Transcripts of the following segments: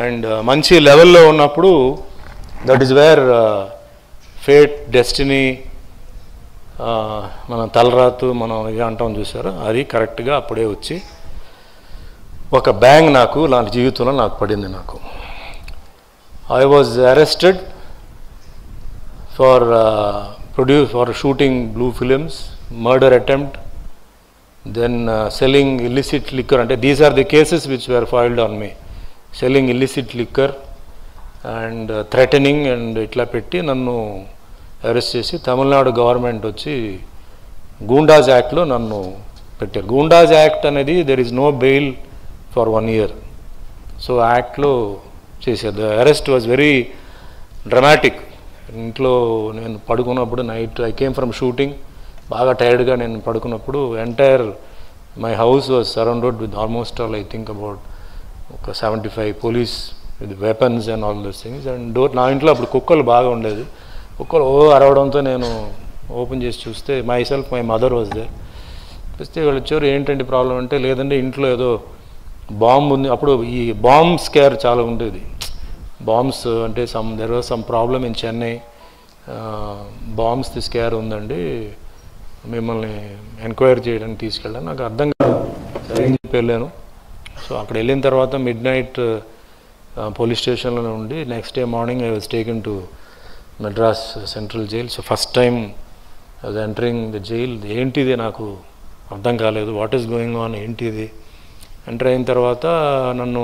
And మంచి లెవెల్లో ఉన్నప్పుడు that is where fate destiny మనం తలరాతు మనం ఇది అంటాం చూసారు, అది కరెక్ట్గా అప్పుడే వచ్చి ఒక బ్యాంగ్ నాకు నా జీవితంలో నాకు పడింది. నాకు I was arrested for shooting blue films, murder attempt, then selling illicit liquor. అంటే these are the cases which were filed on me. Selling illicit liquor and threatening and ఇట్లా పెట్టి నన్ను అరెస్ట్ చేసి తమిళనాడు గవర్నమెంట్ వచ్చి గూండాజ్ యాక్ట్లో నన్ను పెట్టారు. గూండాజ్ యాక్ట్ అనేది there is no bail for 1 year. So యాక్ట్లో చేశారు. The arrest was very dramatic. ఇంట్లో నేను పడుకున్నప్పుడు night I came from shooting, బాగా టైర్డ్గా నేను పడుకున్నప్పుడు entire my house was surrounded with almost all I think about ఒక 75 police with weapons and all those things. And door, నా ఇంట్లో అప్పుడు కుక్కలు బాగా ఉండేది. కుక్కలు అరవడంతో నేను ఓపెన్ చేసి చూస్తే మై మదర్ వాజ్ దేర్. చూస్తే వాళ్ళు వచ్చారు, ఏంటంటే ప్రాబ్లం అంటే, లేదంటే ఇంట్లో ఏదో బాంబు ఉంది. అప్పుడు ఈ బాంబ్ స్కేర్ చాలా ఉండేది. బాంబ్స్ అంటే there was some problem in Chennai, bombs scare ఉందండి, మిమ్మల్ని ఎంక్వైరీ చేయడానికి తీసుకెళ్ళాను. నాకు అర్థం కాదు, సరే అని చెప్పి వెళ్ళాను. సో అక్కడ వెళ్ళిన తర్వాత మిడ్నైట్ పోలీస్ స్టేషన్లోనే ఉండి next day morning I was taken to Madras central jail. So first time I was entering the jail. ఏంటిది నాకు అర్థం కాలేదు, వాట్ ఈస్ గోయింగ్ ఆన్, ఏంటిది. ఎంటర్ అయిన తర్వాత నన్ను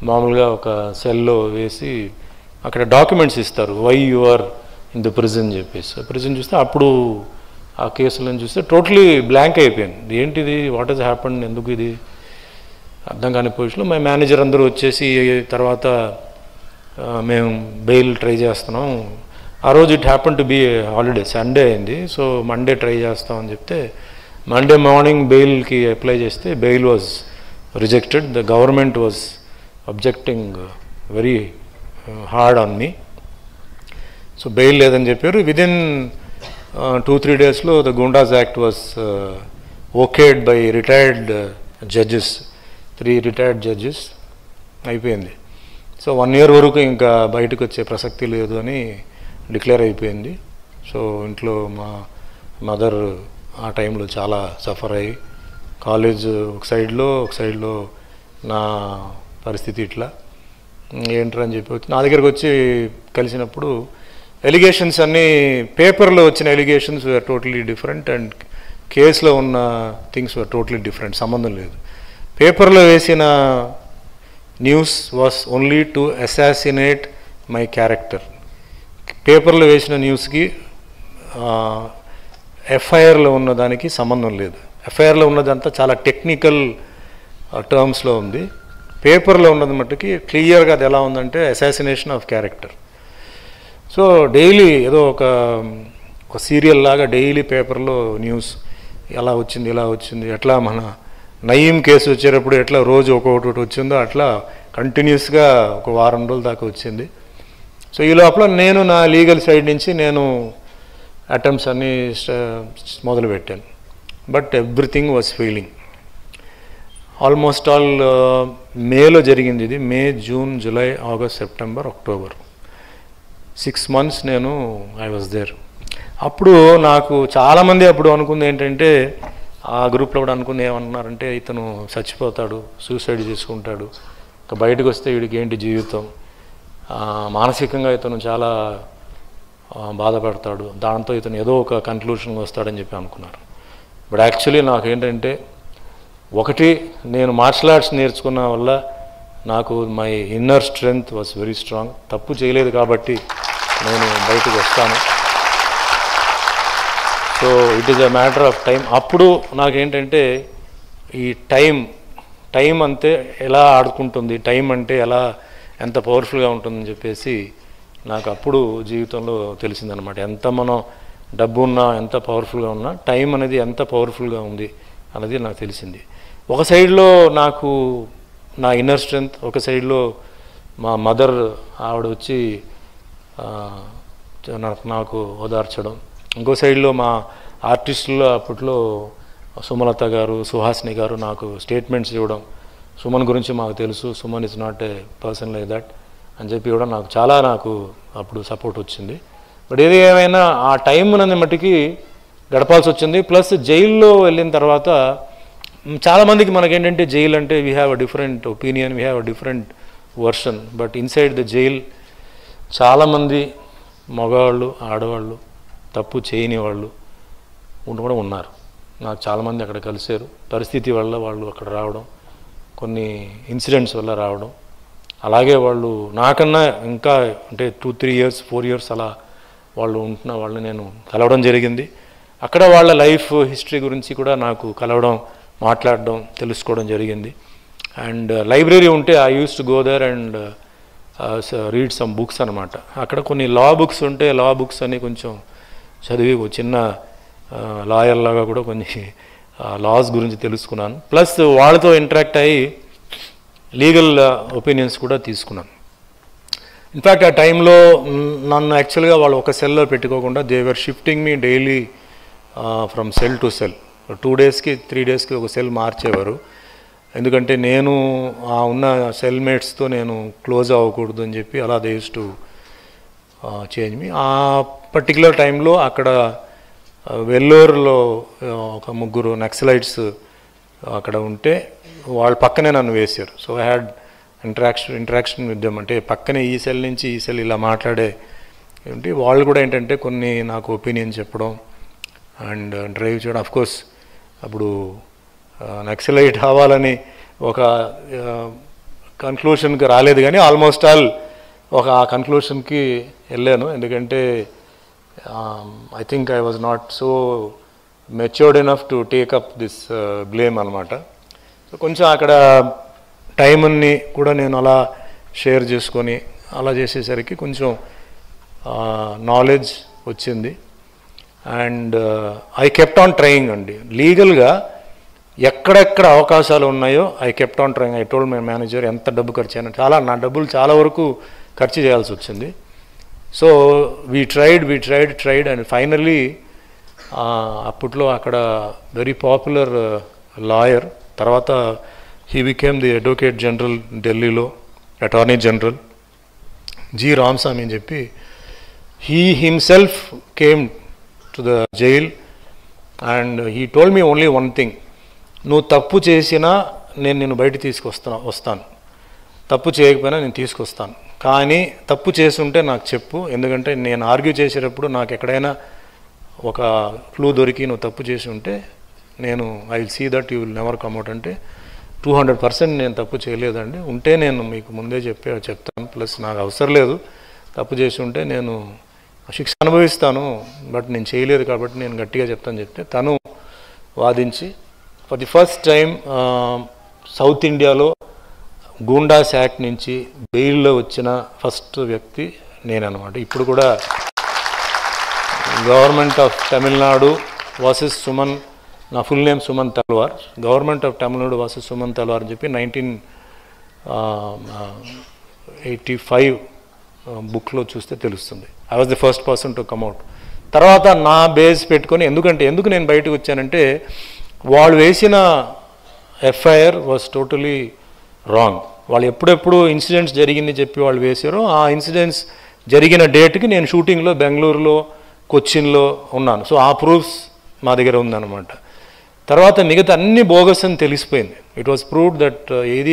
మామూలుగా ఒక సెల్లో వేసి అక్కడ డాక్యుమెంట్స్ ఇస్తారు, why you are in the prison చెప్పేసి. ప్రిజన్ చూస్తే అప్పుడు ఆ కేసులను చూస్తే టోటలీ బ్లాంక్ అయిపోయాను. ఏంటిది, వాట్ ఈస్ హ్యాపెన్, ఎందుకు ఇది అర్థం కాని పొజిషన్లో. మా మేనేజర్ అందరూ వచ్చేసి తర్వాత మేము బెయిల్ ట్రై చేస్తున్నాం. ఆ రోజు it happen to be holiday, Sunday అయింది. సో మండే ట్రై చేస్తామని చెప్తే మండే మార్నింగ్ బెయిల్కి అప్లై చేస్తే bail was rejected. The government was objecting very hard on me. So bail లేదని చెప్పారు. విదిన్ 2-3 daysలో the Goondas Act was okayed by retired judges, 3 retired judges. అయిపోయింది. So 1 year వరకు ఇంకా బయటకు వచ్చే ప్రసక్తి లేదు అని డిక్లేర్ అయిపోయింది. సో ఇంట్లో మా మదర్ ఆ టైంలో చాలా సఫర్ అయ్యి, కాలేజ్ ఒక సైడ్లో నా పరిస్థితి ఇట్లా ఏంటని చెప్పి నా దగ్గరకు వచ్చి కలిసినప్పుడు ఎలిగేషన్స్ అన్నీ పేపర్లో వచ్చిన allegations were totally different and కేసులో ఉన్న థింగ్స్ వర్ టోటలీ డిఫరెంట్, సంబంధం లేదు. పేపర్లో వేసిన news was only to assassinate my character. పేపర్లో వేసిన న్యూస్కి ఎఫ్ఐఆర్లో ఉన్నదానికి సంబంధం లేదు. ఎఫ్ఐఆర్లో ఉన్నదంతా చాలా టెక్నికల్ టర్మ్స్లో ఉంది. పేపర్లో ఉన్నది మట్టుకి క్లియర్గా అది ఎలా ఉందంటే assassination of character. So daily ఏదో ఒక సీరియల్ లాగా డైలీ పేపర్లో న్యూస్ ఎలా వచ్చింది, ఇలా వచ్చింది, ఎట్లా మన నయీం కేసు వచ్చేటప్పుడు ఎట్లా రోజు ఒక్కొక్కటి వచ్చిందో అట్లా కంటిన్యూస్గా ఒక 1 వారం రోజుల దాకా వచ్చింది. సో ఈ లోపల నేను నా లీగల్ సైడ్ నుంచి నేను అటెంప్ట్స్ అన్నీ మొదలుపెట్టాను. But everything was failing. Almost all మేలో జరిగింది ఇది. May, June, July, August, September, October 6 months నేను ఐ వాజ్ దేర్. అప్పుడు నాకు చాలామంది అప్పుడు అనుకుంది ఏంటంటే, ఆ గ్రూప్లో కూడా అనుకుంది ఏమన్నారంటే, ఇతను చచ్చిపోతాడు, సూసైడ్ చేసుకుంటాడు, ఇక బయటకు వస్తే వీడికి ఏంటి జీవితం, మానసికంగా ఇతను చాలా బాధపడతాడు, దాంతో ఇతను ఏదో ఒక కన్క్లూషన్ వస్తాడని చెప్పి అనుకున్నారు. బట్ యాక్చువల్లీ నాకేంటంటే, ఒకటి నేను మార్షల్ ఆర్ట్స్ నేర్చుకున్న వల్ల నాకు my inner strength was very strong. తప్పు చేయలేదు కాబట్టి నేను బయటకు వస్తాను. So it is a matter of time. అప్పుడు నాకేంటంటే ఈ టైం అంతే ఎలా ఆడుకుంటుంది, టైం అంటే ఎంత పవర్ఫుల్గా ఉంటుందని చెప్పేసి నాకు అప్పుడు జీవితంలో తెలిసిందనమాట. ఎంత మనం డబ్బు ఉన్నా, ఎంత పవర్ఫుల్గా ఉన్నా, టైం అనేది ఎంత పవర్ఫుల్గా ఉంది అనేది నాకు తెలిసింది. ఒక సైడ్లో నాకు నా ఇన్నర్ స్ట్రెంగ్త్, ఒక సైడ్లో మా మదర్ ఆవిడ వచ్చి నాకు ఓదార్చడం, ఇంకో సైడ్లో మా ఆర్టిస్టుల్లో అప్పట్లో సుమలత గారు, సుహాసిని గారు నాకు స్టేట్మెంట్స్ ఇవ్వడం, సుమన్ గురించి మాకు తెలుసు, Suman is not a person like that అని చెప్పి కూడా నాకు అప్పుడు సపోర్ట్ వచ్చింది. బట్ ఏది ఏమైనా ఆ టైం నన్ను మట్టికి గడపాల్సి వచ్చింది. ప్లస్ జైల్లో వెళ్ళిన తర్వాత చాలామందికి మనకేంటంటే జైలు అంటే we have a different opinion, we have a different version. But inside the jail చాలామంది మగవాళ్ళు, ఆడవాళ్ళు, తప్పు చేయని వాళ్ళు కూడా ఉన్నారు. నాకు చాలామంది అక్కడ కలిశారు. పరిస్థితి వల్ల వాళ్ళు అక్కడ రావడం, కొన్ని ఇన్సిడెంట్స్ వల్ల రావడం, అలాగే వాళ్ళు నాకన్నా ఇంకా అంటే 2-3 years 4 years అలా వాళ్ళు ఉంటున్న వాళ్ళు నేను కలవడం జరిగింది. అక్కడ వాళ్ళ లైఫ్ హిస్టరీ గురించి కూడా నాకు కలవడం, మాట్లాడడం, తెలుసుకోవడం జరిగింది. అండ్ లైబ్రరీ ఉంటే I use to go there and read some books అనమాట. అక్కడ కొన్ని లా బుక్స్ ఉంటే లా బుక్స్ అని కొంచెం చదివి చిన్న లాయర్ లాగా కూడా కొన్ని లాస్ గురించి తెలుసుకున్నాను. ప్లస్ వాళ్ళతో ఇంటరాక్ట్ అయ్యి లీగల్ ఒపీనియన్స్ కూడా తీసుకున్నాను. ఇన్ఫ్యాక్ట్ ఆ టైంలో నన్ను యాక్చువల్గా వాళ్ళు ఒక సెల్లో పెట్టుకోకుండా they were shifting me daily from cell to cell. 2 daysకి 3 daysకి ఒక సెల్ మార్చేవారు. ఎందుకంటే నేను ఉన్న సెల్మేట్స్తో నేను క్లోజ్ అవ్వకూడదు అని చెప్పి అలా దే యూస్ టు చేంజ్ మీ. ఆ పర్టికులర్ టైంలో అక్కడ వెల్లూరులో ఒక 3 నక్సలైట్స్ అక్కడ ఉంటే వాళ్ళ పక్కనే నన్ను వేశారు. So I had interaction with them. అంటే పక్కనే ఈ సెల్ నుంచి ఈ సెల్ ఇలా మాట్లాడే ఏంటి వాళ్ళు కూడా ఏంటంటే కొన్ని నాకు ఒపీనియన్ చెప్పడం అండ్ డ్రైవ్ చేయడం. అఫ్కోర్స్ అప్పుడు నక్సలైట్ అవ్వాలని ఒక కన్క్లూషన్కి రాలేదు, కానీ ఆల్మోస్ట్ ఆల్ ఒక ఆ కన్క్లూషన్కి వెళ్ళాను. ఎందుకంటే I think I was not so matured enough to take up this blame అనమాట. సో కొంచెం అక్కడ టైంని కూడా నేను అలా షేర్ చేసుకొని అలా చేసేసరికి కొంచెం నాలెడ్జ్ వచ్చింది. And I kept on trying అండి. లీగల్గా ఎక్కడెక్కడ అవకాశాలు ఉన్నాయో I kept on trying. I told my manager ఎంత డబ్బు ఖర్చు అయినా నా డబ్బులు చాలా వరకు ఖర్చు చేయాల్సి వచ్చింది. So we tried and finally అప్పట్లో అక్కడ వెరీ పాపులర్ లాయర్, తర్వాత he became the advocate general ఢిల్లీలో, అటార్నీ జనరల్ జి రామస్వామి అని చెప్పి, he himself came to the jail and he told me only one thing, నువ్వు తప్పు చేసినా నేను నిన్ను బయట వస్తాను, తప్పు చేయకపోయినా నేను తీసుకొస్తాను, కానీ తప్పు చేసుంటే నాకు చెప్పు, ఎందుకంటే నేను ఆర్గ్యూ చేసేటప్పుడు నాకు ఎక్కడైనా ఒక క్లూ దొరికి నువ్వు తప్పు చేసి ఉంటే నేను I will see that you will never come out. అంటే 200% నేను తప్పు చేయలేదండి, ఉంటే నేను మీకు ముందే చెప్తాను, ప్లస్ నాకు అవసరం లేదు, తప్పు చేసి ఉంటే నేను శిక్ష అనుభవిస్తాను, బట్ నేను చేయలేదు కాబట్టి నేను గట్టిగా చెప్తాను చెప్తే తను వాదించి for the first time south ఇండియాలో గూండాస్ యాక్ట్ నుంచి బెయిల్లో వచ్చిన ఫస్ట్ వ్యక్తి నేనన్నమాట. ఇప్పుడు కూడా government of Tamil Nadu versus Suman, నా full name Suman Talwar, government of Tamil Nadu versus Suman Talwar అని చెప్పి 1985 బుక్లో చూస్తే తెలుస్తుంది. I was the first person to come out. తర్వాత నా బేస్ పెట్టుకొని ఎందుకు నేను బయటకు వచ్చానంటే వాళ్ళు వేసిన ఎఫ్ఐఆర్ వాజ్ టోటలీ రాంగ్. వాళ్ళు ఎప్పుడెప్పుడు ఇన్సిడెంట్స్ జరిగింది చెప్పి వాళ్ళు వేశారో ఆ ఇన్సిడెంట్స్ జరిగిన డేట్కి నేను షూటింగ్లో బెంగళూరులో, కొచ్చిన్లో ఉన్నాను. సో ఆ ప్రూఫ్స్ మా దగ్గర ఉందన్నమాట. తర్వాత మిగతా అన్ని బోగస్ అని తెలిసిపోయింది. It was proved that it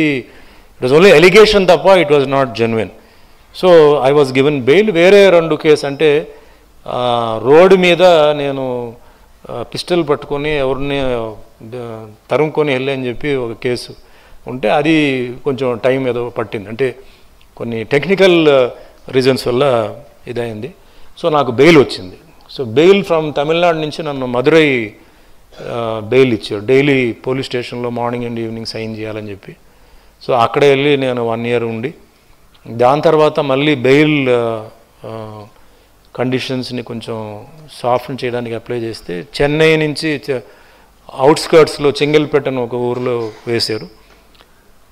was only allegation తప్ప it was not genuine. So I was given bail. వేరే 2 కేసు అంటే రోడ్డు మీద నేను పిస్టల్ పట్టుకొని ఎవరిని తరుముకొని వెళ్ళని చెప్పి ఒక కేసు ఉంటే అది కొంచెం టైం ఏదో పట్టింది, అంటే కొన్ని టెక్నికల్ రీజన్స్ వల్ల ఇదైంది. సో నాకు బెయిల్ వచ్చింది. సో బెయిల్ ఫ్రమ్ తమిళనాడు నుంచి నన్ను మదురై బెయిల్ ఇచ్చారు. డైలీ పోలీస్ స్టేషన్లో మార్నింగ్ అండ్ ఈవినింగ్ సైన్ చేయాలని చెప్పి. సో అక్కడే వెళ్ళి నేను 1 year ఉండి దాని తర్వాత మళ్ళీ బెయిల్ కండిషన్స్ని కొంచెం సాఫ్ట్ చేయడానికి అప్లై చేస్తే చెన్నై నుంచి అవుట్స్కర్ట్స్లో చెంగల్పేటను ఒక ఊరిలో వేశారు.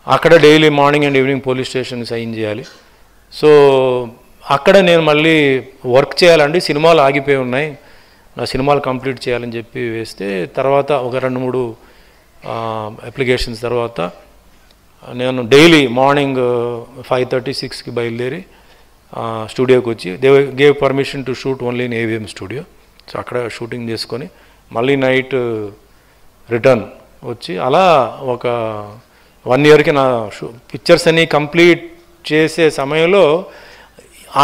అక్కడ daily morning and evening police station sign చేయాలి. సో అక్కడ నేను మళ్ళీ వర్క్ చేయాలండి, సినిమాలు ఆగిపోయి ఉన్నాయి, నా సినిమాలు కంప్లీట్ చేయాలని చెప్పి వేస్తే తర్వాత ఒక 2-3 అప్లికేషన్స్ తర్వాత నేను డైలీ మార్నింగ్ 5:30-6కి బయలుదేరి స్టూడియోకి వచ్చి they gave permission to shoot only in AVM studio. So అక్కడ షూటింగ్ చేసుకొని మళ్ళీ నైట్ రిటర్న్ వచ్చి అలా ఒక 1 ఇయర్కి నా పిక్చర్స్ అన్నీ కంప్లీట్ చేసే సమయంలో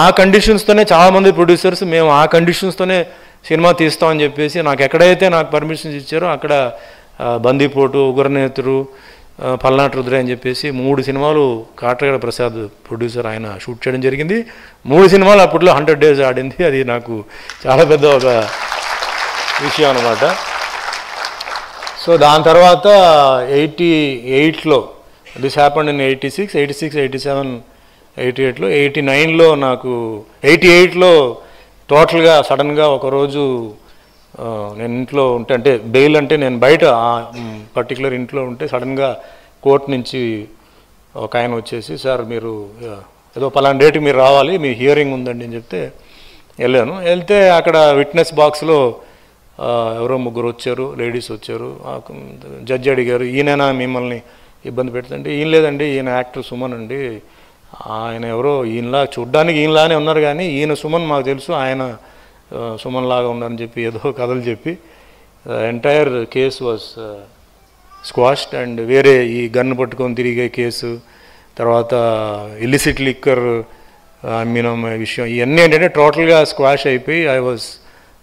ఆ కండిషన్స్తోనే చాలామంది ప్రొడ్యూసర్స్ మేము ఆ కండిషన్స్తోనే సినిమా తీస్తామని చెప్పేసి నాకు ఎక్కడైతే నాకు పర్మిషన్స్ ఇచ్చారో అక్కడ బందీపోటు, ఉగ్రనేతుడు, పల్నాటి రుద్ర అని చెప్పేసి 3 సినిమాలు కాట్రగడ ప్రసాద్ ప్రొడ్యూసర్ ఆయన షూట్ చేయడం జరిగింది. 3 సినిమాలు అప్పట్లో 100 days ఆడింది. అది నాకు చాలా పెద్ద ఒక విషయం అనమాట. సో దాని తర్వాత 88లో దిస్ హ్యాపెండ్ ఇన్ 86, 87, 88లో 89లో నాకు 88లో టోటల్గా సడన్గా ఒకరోజు నేను ఇంట్లో ఉంటే, అంటే బెయిల్ అంటే నేను బయట పర్టికులర్ ఇంట్లో ఉంటే సడన్గా కోర్టు నుంచి ఒక ఆయన వచ్చేసి, సార్ మీరు ఏదో పలానా డేట్కి మీరు రావాలి, మీ హియరింగ్ ఉందండి అని చెప్తే వెళ్ళాను. వెళ్తే అక్కడ విట్నెస్ బాక్స్లో ఎవరో 3 వచ్చారు, లేడీస్ వచ్చారు. జడ్జి అడిగారు, ఈయనైనా మిమ్మల్ని ఇబ్బంది పెడుతుంటే, ఈయన లేదండి, ఈయన యాక్టర్ సుమన్ అండి, ఆయన ఎవరో ఈయనలా చూడ్డానికి ఈయనలానే ఉన్నారు కానీ ఈయన సుమన్ మాకు తెలుసు, ఆయన సుమన్ లాగా ఉన్నారని చెప్పి ఏదో కథలు చెప్పి ఎంటైర్ కేసు వాజ్ స్క్వాష్డ్. అండ్ వేరే ఈ గన్ను పట్టుకొని తిరిగే కేసు, తర్వాత ఇల్లిసిట్ లిక్కర్ అమ్మిన విషయం, ఇవన్నీ ఏంటంటే టోటల్గా స్క్వాష్ అయిపోయి I was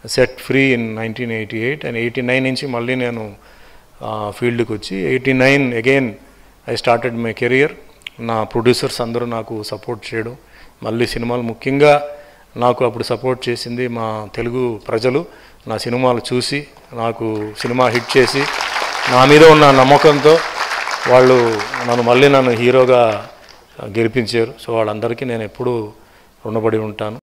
set free in 1988. And 89 నుంచి మళ్ళీ నేను ఫీల్డ్కి వచ్చి 89 again I started my career. నా ప్రొడ్యూసర్స్ అందరూ నాకు సపోర్ట్ చేయడం, మళ్ళీ సినిమాలు, ముఖ్యంగా నాకు అప్పుడు సపోర్ట్ చేసింది మా తెలుగు ప్రజలు. నా సినిమాలు చూసి నాకు సినిమా హిట్ చేసి నా మీద ఉన్న నమ్మకంతో వాళ్ళు నన్ను హీరోగా గెలిపించారు. సో వాళ్ళందరికీ నేను ఎప్పుడూ రుణపడి ఉంటాను.